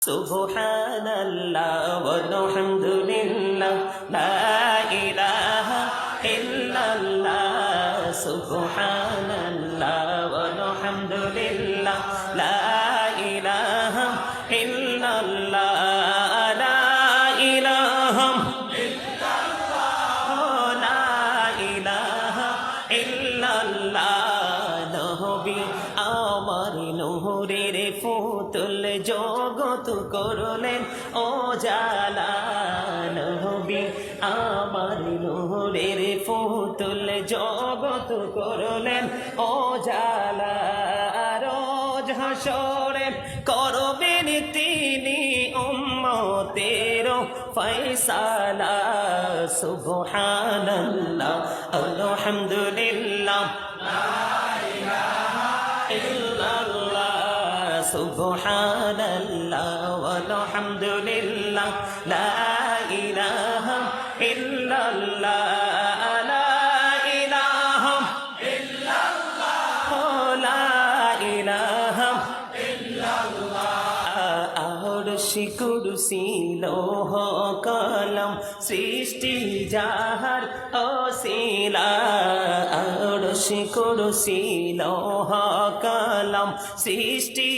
সুবহানাল্লাহ ওয়ালহামদুলিল্লাহ লা ইলাহা ইল্লাল্লাহ সুবহানাল্লাহ ওয়ালহামদুলিল্লাহ লা ইলাহা ইল্লাল্লাহ লা ইলাহা ইল্লাল্লাহ লা ইলাহা ইল্লাল্লাহ নবী আমার নূরের ফুতুল জগত করলেন ও জালা নবী আমার নূরের ফুতুল জগত করলেন ও জালা রোজ হাসরে করবেন তিনি উম্মতের ফয়সালা সুবহানাল্লাহ আলহামদুলিল্লাহ সুবহানাল্লাহ ওয়ালহামদুলিল্লাহ লা ইলাহা ইল্লাল্লাহ লা ইলাহা ইল্লাল্লাহ লা ইলাহা ইল্লাল্লাহ আরশি কুরসি লৌহ কলম সৃষ্টি যাহার ওসিলা আরশি কুরসি লৌহ কলম সৃষ্টি